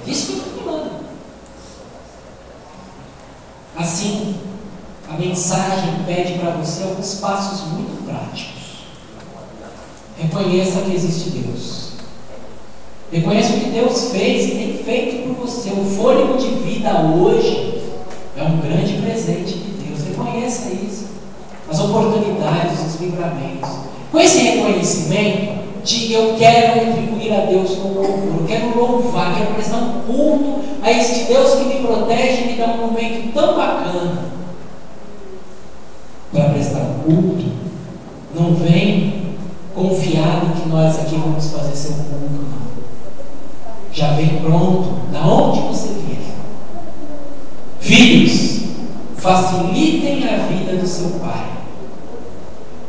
É disso que eu estou falando. Assim, a mensagem pede para você alguns passos muito práticos. Reconheça que existe Deus. Reconheça o que Deus fez e tem feito por você. O fôlego de vida hoje é um grande presente de Deus. Reconheça isso. As oportunidades, os livramentos. Com esse reconhecimento, diga: eu quero retribuir a Deus com louvor. Eu quero louvar, quero prestar um culto a este Deus que me protege e me dá um momento tão bacana. Para prestar um culto, não vem confiado que nós aqui vamos fazer seu culto, não. Já vem pronto, da onde você vier. Filhos, facilitem a vida do seu pai.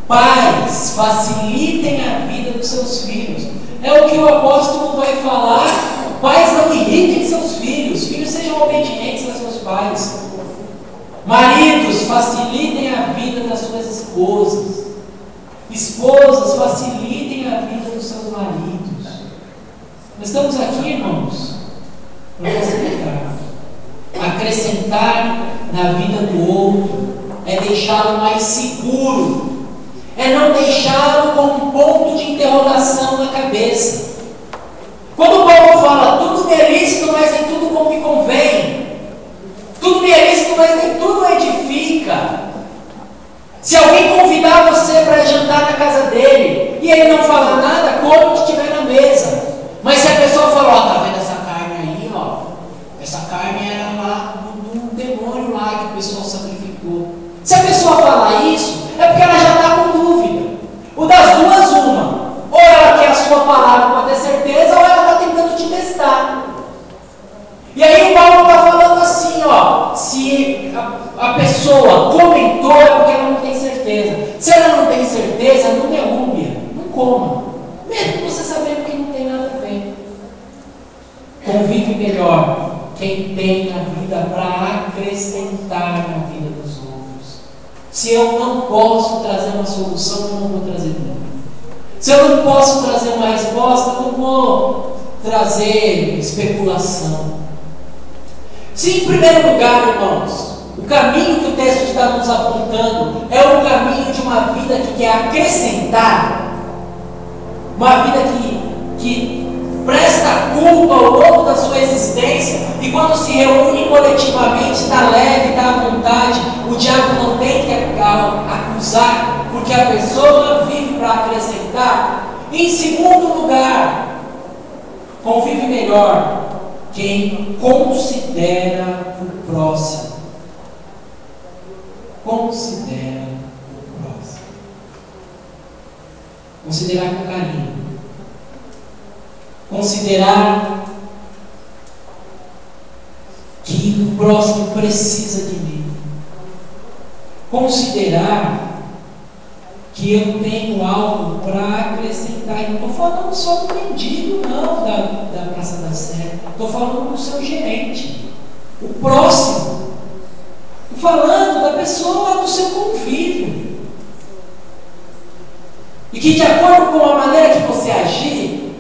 Pais, facilitem a vida dos seus filhos. É o que o apóstolo vai falar. Pais, não irritem seus filhos. Filhos, sejam obedientes aos seus pais. Maridos, facilitem a vida das suas esposas. Esposas, facilitem a vida dos seus maridos. Nós estamos aqui, irmãos, para facilitar. Acrescentar na vida do outro é deixá-lo mais seguro, é não deixá-lo com um ponto de interrogação na cabeça. Quando Paulo fala: tudo me é lícito, mas nem tudo como me convém. Tudo me é lícito, mas nem tudo edifica. Se alguém convidar você para jantar na casa dele e ele não falar nada, come o que estiver na mesa. Mas se a pessoa falar: ó, tá vendo essa carne aí, ó? Essa carne era lá do demônio lá que o pessoal sacrificou. Se a pessoa falar isso, é porque ela já está com dúvida. Ou das duas, uma. Ou ela quer a sua palavra para ter certeza, ou ela está tentando te testar. E aí o Paulo está falando assim, ó: se a pessoa comentou, é porque ela não tem certeza. Se ela não tem certeza, não derrube, não coma. Mesmo você sabendo que não tem nada a ver. Convive melhor quem tem a vida para acrescentar na vida dos outros. Se eu não posso trazer uma solução, eu não vou trazer nada. Se eu não posso trazer uma resposta, eu não vou trazer especulação. Se em primeiro lugar, irmãos, o caminho que o texto está nos apontando é o caminho de uma vida que quer acrescentar, uma vida que presta culpa ao longo da sua existência, e quando se reúne coletivamente, está leve, está à vontade, o diabo não tem que acusar, porque a pessoa vive para acrescentar. Em segundo lugar, convive melhor quem considera o próximo. Considera o próximo. Considerar com carinho. Considerar que o próximo precisa de mim. Considerar que eu tenho algo para acrescentar. E não estou falando só do mendigo, não, da Praça da Sé. Estou falando do seu gerente, o próximo. Estou falando da pessoa do seu convívio. E que de acordo com a maneira que você agir,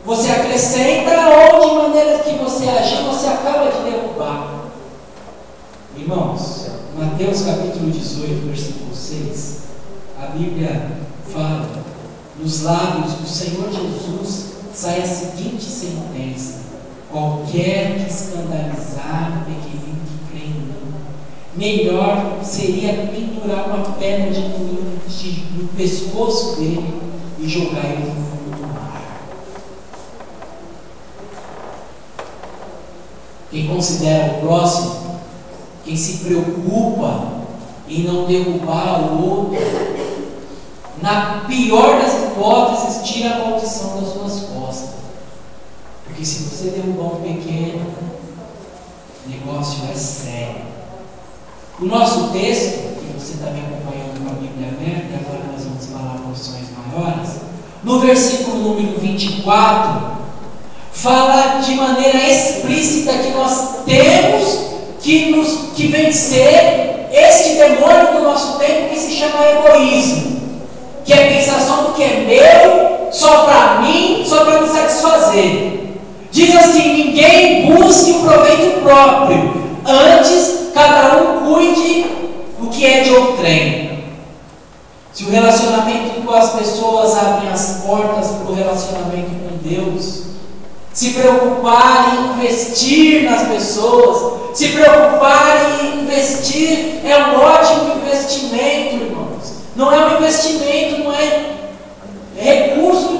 você acrescenta, ou de maneira que você agir, você acaba de derrubar. Irmãos, Mateus capítulo 18, versículo 6, a Bíblia fala, nos lábios do Senhor Jesus sai a seguinte sentença: qualquer que escandalizar o pequenino que crê em mim, melhor seria pendurar uma pedra de moinho no pescoço dele e jogar ele no fundo do mar. Quem considera o próximo, quem se preocupa em não derrubar o outro, na pior das hipóteses, tira a maldição das suas costas. Porque se você derrubar um pequeno, o negócio é sério. O nosso texto, que você está me acompanhando com a Bíblia aberta, e agora nós vamos falar porções maiores, no versículo número 24, fala de maneira explícita que nós temos que vencer este demônio do nosso tempo que se chama egoísmo, que é a pensação do que é meu, só para mim, só para me satisfazer. Diz assim: ninguém busque o proveito próprio, antes cada um cuide do que é de outrem. Se o relacionamento com as pessoas abre as portas para o relacionamento com Deus, se preocupar em investir nas pessoas, se preocupar em investir é um ótimo investimento, irmãos. Não é um investimento, não é recurso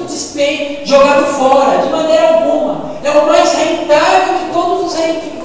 jogado fora, de maneira alguma. É o mais rentável de todos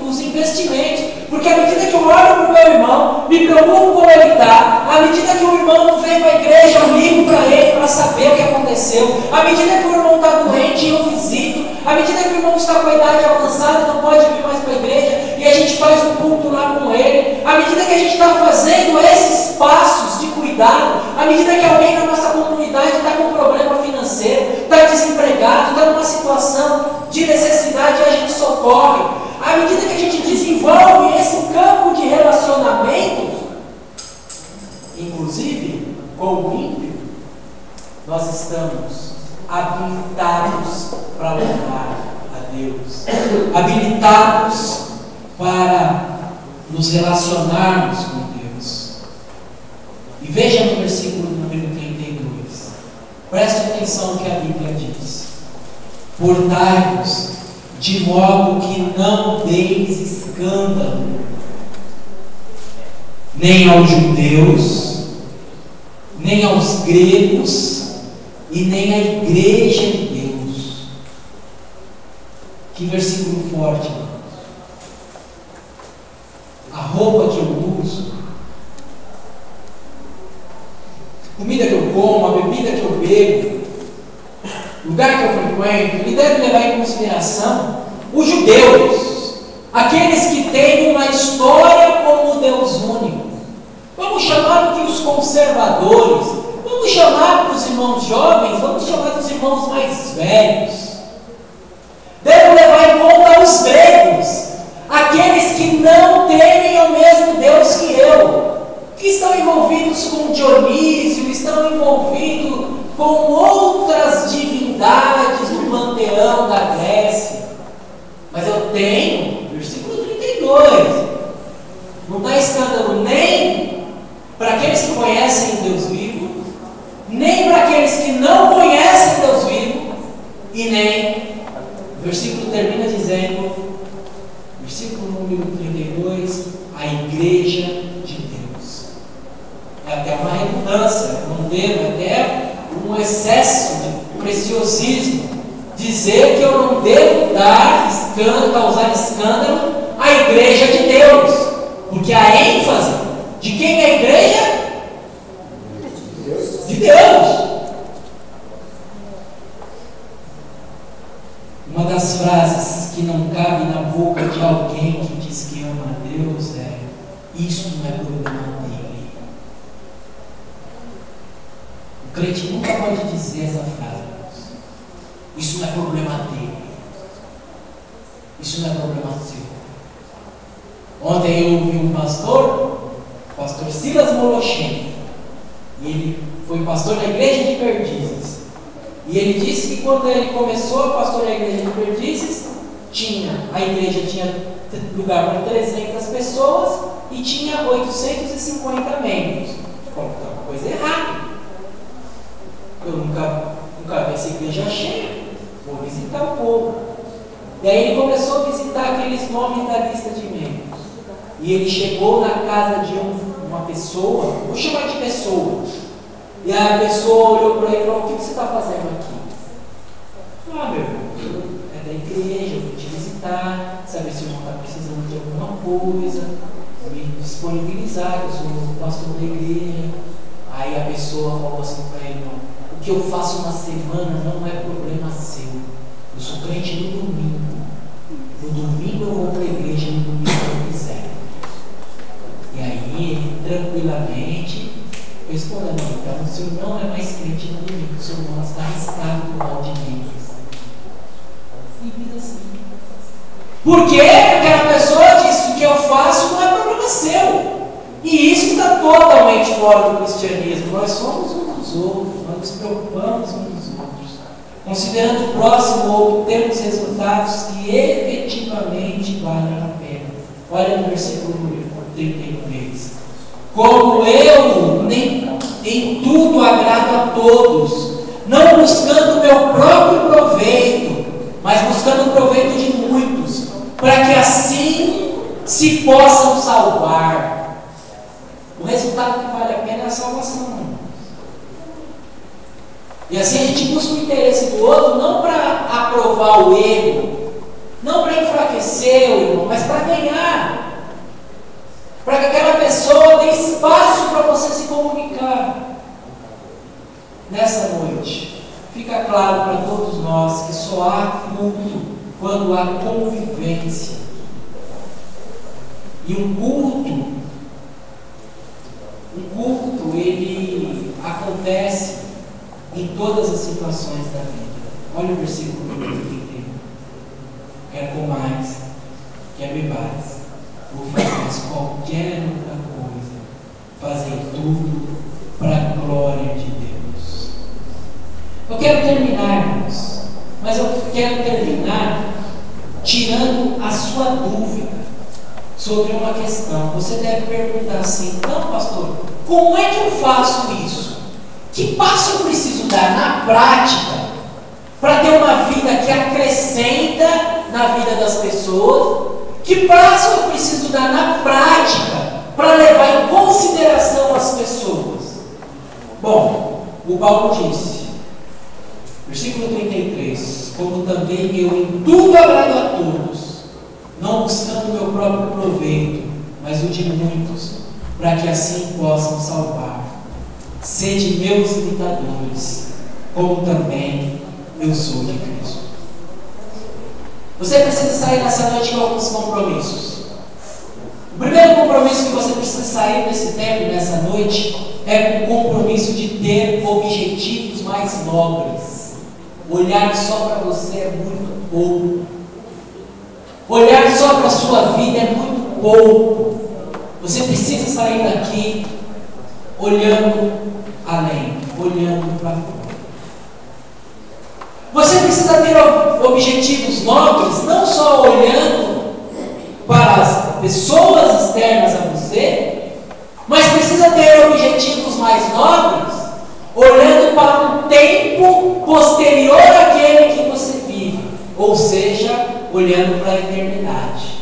os investimentos, porque à medida que eu olho para o meu irmão, me preocupo como ele está, à medida que o irmão não vem para a igreja, eu ligo para ele para saber o que aconteceu, à medida que o irmão está doente, eu visito, à medida que o irmão está com a idade avançada, não pode vir mais para a igreja, e a gente faz um culto lá com ele, à medida que a gente está fazendo esses passos de cuidado, à medida que alguém na nossa comunidade está com um problema financeiro, está desempregado, está numa situação de necessidade, a gente socorre. À medida que a gente desenvolve esse campo de relacionamentos, inclusive com o ímpio, nós estamos habilitados para louvar a Deus, habilitados para nos relacionarmos com Deus. E veja no versículo número 32, preste atenção no que a Bíblia diz: portai-vos de modo que não deis escândalo, nem aos judeus, nem aos gregos, e nem à igreja de Deus. Que versículo forte, irmãos. A roupa que eu uso, a comida que eu como, a bebida que eu bebo, o lugar que eu frequento, ele deve levar em consideração os judeus, aqueles que têm uma história como Deus único. Vamos chamar que os conservadores, vamos chamar para os irmãos jovens, vamos chamar dos irmãos mais velhos. Deve levar em conta os gregos, aqueles que não temem ao mesmo Deus que eu, que estão envolvidos com Dionísio, estão envolvidos com outras divindades do panteão da Grécia. Mas eu tenho, versículo 32, não dá escândalo nem para aqueles que conhecem o Deus vivo, nem para aqueles que não conhecem Deus vivo, e nem, o versículo termina dizendo, versículo número 32, a igreja de Deus. É até uma redundância, não devo, até um excesso de preciosismo dizer que eu não devo dar escândalo, causar escândalo à igreja de Deus, porque a ênfase de quem é a igreja? De Deus. Uma das frases que não cabe na boca de alguém que diz que Isso não é problema dele. O crente nunca pode dizer essa frase. Isso não é problema dele. Isso não é problema seu. Ontem eu ouvi um pastor, o pastor Silas Molochenko, e ele foi pastor da igreja de Perdizes. E ele disse que quando ele começou a pastorear a igreja de Perdizes, a igreja tinha lugar para 300 pessoas e tinha 850 membros. Falei, tá uma coisa errada. Eu nunca vi essa igreja cheia. Vou visitar o povo. E aí ele começou a visitar aqueles nomes da lista de membros. E ele chegou na casa de uma pessoa, vou chamar de pessoa. E a pessoa olhou para ele e falou: o que você está fazendo aqui? Ah, meu irmão, é da igreja, eu vou te visitar, saber se o irmão está precisando de alguma coisa, me disponibilizar, eu sou o pastor da igreja. Aí a pessoa falou assim para ele: não, o que eu faço na semana não é problema seu. Eu sou crente no domingo. No domingo eu vou para a igreja, no domingo eu quiser. E aí ele tranquilamente respondeu: então o senhor não é mais crente no domingo, o senhor não está arriscado do mal de Deus. Simples assim. Porque aquela pessoa disse: o que eu faço não é problema seu. E isso está totalmente fora do cristianismo. Nós somos uns dos outros, nós nos preocupamos uns dos outros. Considerando o próximo ou temos resultados que efetivamente valem a pena. Olha no versículo 33. Como eu em tudo agrado a todos, não buscando o meu próprio proveito, mas buscando o proveito de muitos, para que assim se possam salvar. O resultado que vale a pena é a salvação. E assim a gente busca o interesse do outro, não para aprovar o ego, não para enfraquecer o irmão, mas para ganhar. Para que aquela pessoa tenha espaço para você se comunicar. Nessa noite, fica claro para todos nós que só há culto quando há convivência. E um culto ele acontece em todas as situações da vida. Olha o versículo 31. Quer comais, quer bebais, ou fazeis qualquer outra coisa, fazei tudo para a glória de Deus. Eu quero terminar, irmãos, mas eu quero terminar tirando a sua dúvida sobre uma questão. Você deve perguntar assim: então, pastor, como é que eu faço isso? Que passo eu preciso dar na prática para ter uma vida que acrescenta na vida das pessoas? Que passo eu preciso dar na prática para levar em consideração as pessoas? Bom, o Paulo disse, versículo 33, como também eu em tudo agrado a todos, não buscando o meu próprio proveito, mas o de muitos, para que assim possam salvar. Sede meus imitadores, como também eu sou de Cristo. Você precisa sair nessa noite com alguns compromissos. O primeiro compromisso que você precisa sair nesse tempo, nessa noite, é com o compromisso de ter objetivos mais nobres. Olhar só para você é muito pouco. Olhar só para a sua vida é muito pouco. Você precisa sair daqui olhando além, olhando para fora. Você precisa ter objetivos nobres, não só olhando para as pessoas externas a você, mas precisa ter objetivos mais nobres, olhando para um tempo posterior àquele que você vive, ou seja, olhando para a eternidade.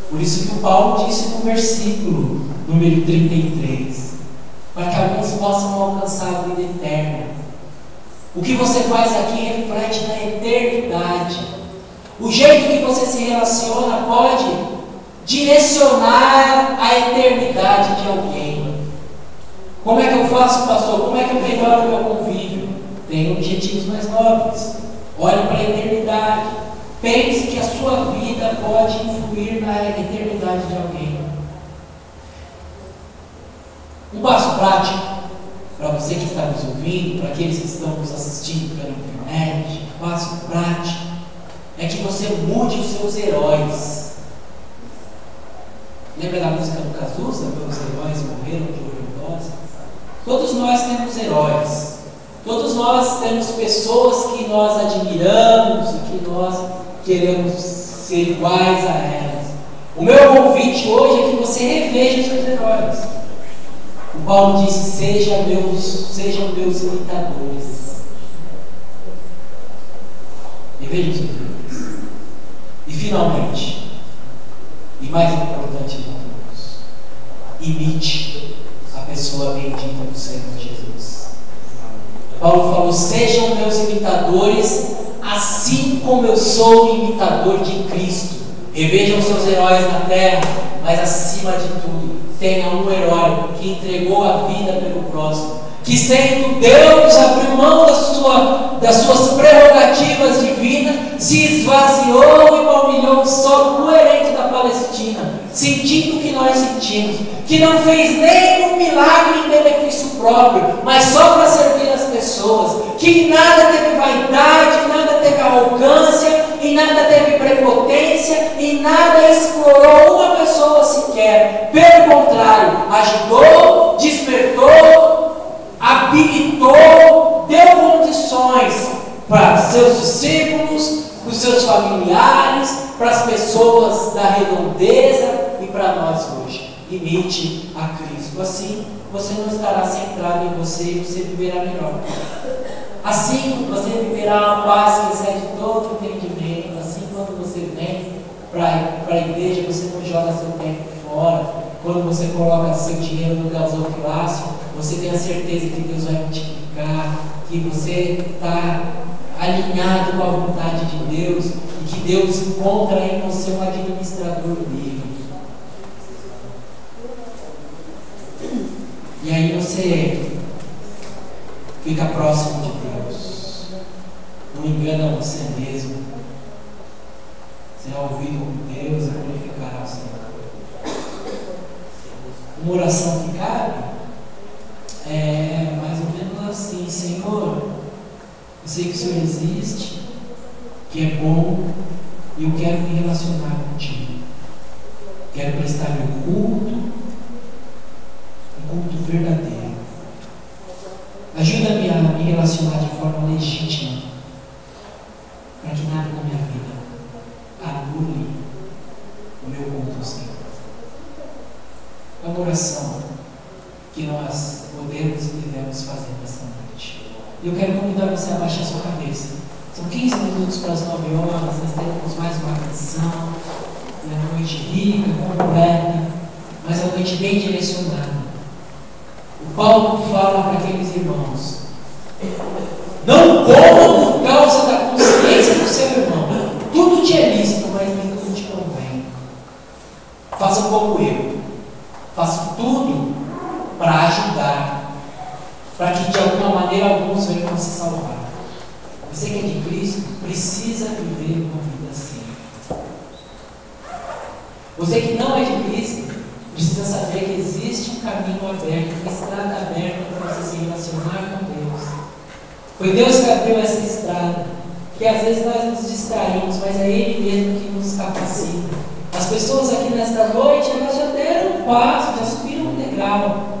Por isso que o Paulo disse no versículo número 33, para que alguns possam alcançar a vida eterna. O que você faz aqui reflete na eternidade. O jeito que você se relaciona pode direcionar a eternidade de alguém. Como é que eu faço, pastor? Como é que eu melhoro o meu convívio? Tenho objetivos mais nobres. Olhe para a eternidade. Pense que a sua vida pode influir na eternidade de alguém. prático, para você que está nos ouvindo, para aqueles que estão nos assistindo pela internet, passo prático, é que você mude os seus heróis. Lembra da música do Cazuza? Meus heróis morreram de overdose? Todos nós temos heróis. Todos nós temos pessoas que nós admiramos e que nós queremos ser iguais a elas. O meu convite hoje é que você reveja os seus heróis. O Paulo disse: sejam meus imitadores. Reveja os seus heróis. E finalmente, e mais importante de todos, imite a pessoa bendita do Senhor Jesus. Paulo falou: sejam meus imitadores, assim como eu sou imitador de Cristo. Revejam seus heróis na terra, mas acima de tudo, tenha um herói que entregou a vida pelo próximo, que sendo Deus abriu mão das suas prerrogativas divinas, se esvaziou e palmilhou o solo coerente da Palestina, sentindo o que nós sentimos, que não fez nenhum milagre em benefício próprio, mas só para servir as pessoas, que nada teve vaidade, nada teve arrogância, e nada teve prepotência, e nada explorou uma pessoa sequer. Pelo contrário, ajudou, despertou, habilitou, deu condições para seus discípulos, para os seus familiares, para as pessoas da redondeza e para nós hoje. Imite a Cristo. Assim você não estará centrado em você e você viverá melhor. Assim você viverá uma paz que excede todo entendimento. Assim, quando você vem para a igreja, você não joga seu tempo fora. Quando você coloca seu dinheiro no gasofilácio, você tem a certeza que Deus vai multiplicar, que você está alinhado com a vontade de Deus e que Deus encontra em você um administrador livre. E aí você fica próximo de Deus, não engana você mesmo, será ouvido por Deus e glorificará o Senhor. Uma oração que cabe é mais ou menos assim: Senhor, eu sei que o Senhor existe, que é bom, e eu quero me relacionar contigo, quero prestar meu culto, um culto verdadeiro. Ajuda-me a me relacionar de forma legítima, para que nada na minha vida anule o meu culto ao Senhor. É uma oração que nós podemos e devemos fazer nessa noite. E eu quero convidar você a baixar sua cabeça. São 15 minutos para as 9 horas, nós teremos mais uma canção, uma noite rica, completa, mas uma noite bem direcionada. O Paulo fala para aqueles irmãos: não coma por causa da consciência do seu irmão. Tudo te é lícito, mas nem tudo te convém. Façam como eu. Façam tudo para ajudar, para que de alguma maneira alguns venham se salvar. Você que é de Cristo precisa viver uma vida assim. Você que não é de Cristo precisa saber que existe um caminho aberto, uma estrada aberta para você se relacionar com Deus. Foi Deus que abriu essa estrada, que às vezes nós nos distraímos, mas é Ele mesmo que nos capacita. As pessoas aqui nesta noite, elas já deram um passo, já subiram um degrau.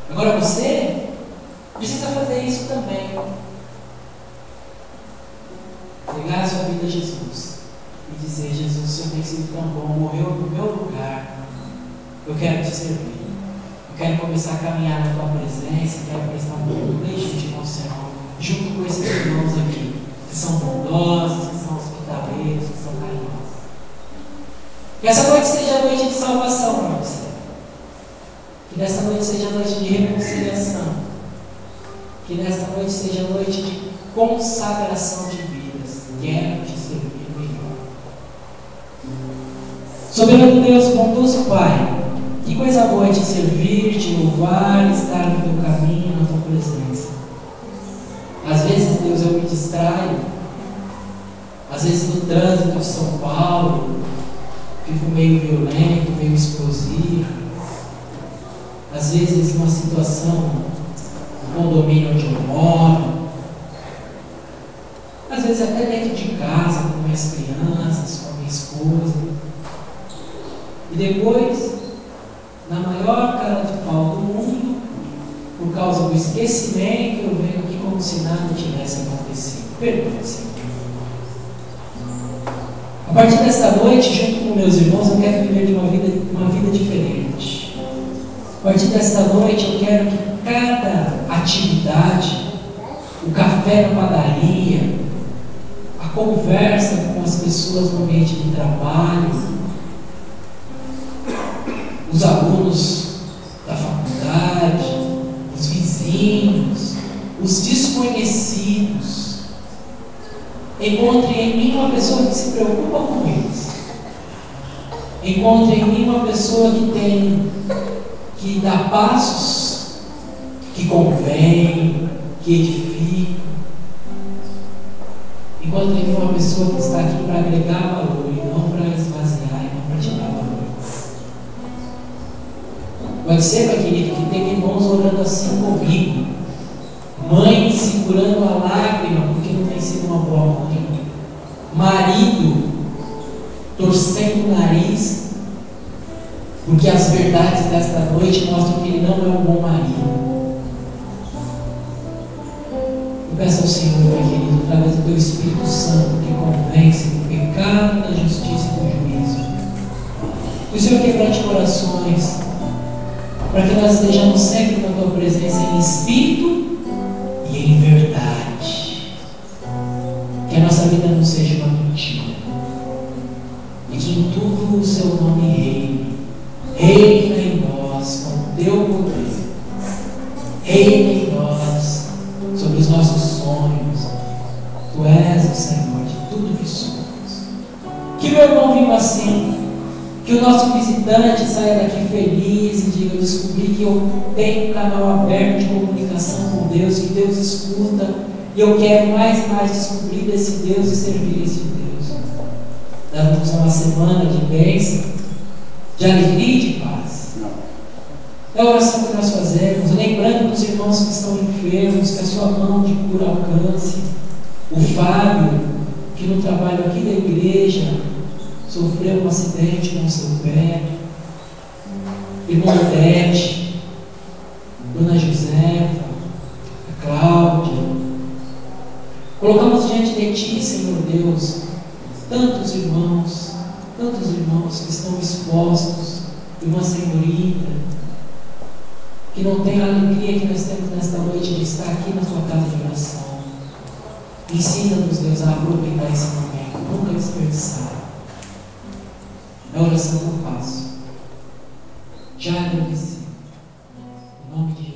Agora você precisa fazer isso também. Entregar a sua vida a Jesus e dizer: Jesus, o Senhor tem sido tão bom, morreu no meu lugar. Eu quero te servir. Eu quero começar a caminhar na tua presença. Quero prestar um culto legítimo ao Senhor, junto com esses irmãos aqui, que são bondosos, que são hospitaleiros, que são carinhosos. Que essa noite seja a noite de salvação para você. Que nessa noite seja a noite de reconciliação. Que nessa noite seja a noite de consagração de vidas. Quero te servir melhor. Soberano Deus, bondoso Pai, que coisa boa é te servir, te louvar, estar no teu caminho, na tua presença. Às vezes, Deus, eu me distraio. Às vezes, no trânsito de São Paulo, fico meio violento, meio explosivo. às vezes uma situação no condomínio onde eu moro, às vezes até dentro de casa, com minhas crianças, com a minha esposa. E depois, na maior cara de pau do mundo, por causa do esquecimento, eu venho aqui como se nada tivesse acontecido. Perdoe, Senhor. A partir desta noite, junto com meus irmãos, eu quero viver de uma vida diferente. A partir desta noite, eu quero que cada atividade, o café na padaria, a conversa com as pessoas no ambiente de trabalho, os alunos da faculdade, os vizinhos, os desconhecidos, encontre em mim uma pessoa que se preocupa com eles. Encontre em mim uma pessoa que dá passos, que convém, que edifica. Encontre em mim uma pessoa que está aqui para agregar valor e não para esvaziar e não para tirar valor. Pode ser, meu querido, que tem irmãos orando assim comigo, mãe segurando a lágrima porque não tem sido uma boa mãe, marido torcendo o nariz porque as verdades desta noite mostram que ele não é um bom marido. Eu peço ao Senhor, meu querido, através do teu Espírito Santo, que convence do pecado, da justiça e do juízo, que o Senhor quebrante corações, para que nós estejamos sempre na tua presença em espírito e em verdade. Que a nossa vida não seja uma mentira. E que em tudo o seu nome reine. Reina em nós com o teu poder. Reina em nós sobre os nossos sonhos. Tu és o Senhor de tudo que somos. Que meu irmão viva assim. Que o nosso visitante saia daqui feliz e diga: eu descobri que eu tenho um canal aberto de comunicação com Deus, que Deus escuta, e eu quero mais e mais descobrir desse Deus e servir esse Deus. Dá-nos uma semana de bênção, de alegria e de paz. É a oração que nós fazemos, lembrando dos irmãos que estão enfermos, que a sua mão de cura alcance. O Fábio, que no trabalho aqui da igreja sofreu um acidente com o seu pé. Irmã Odete, Dona Josefa, a Cláudia. Colocamos diante de Ti, Senhor Deus, tantos irmãos que estão expostos. Irmã Senhorita, que não tem a alegria que nós temos nesta noite de estar aqui na Tua casa de oração. Ensina-nos, Deus, a aproveitar esse momento, nunca desperdiçar. É a oração que eu faço. Já agradeci. Em nome de Jesus.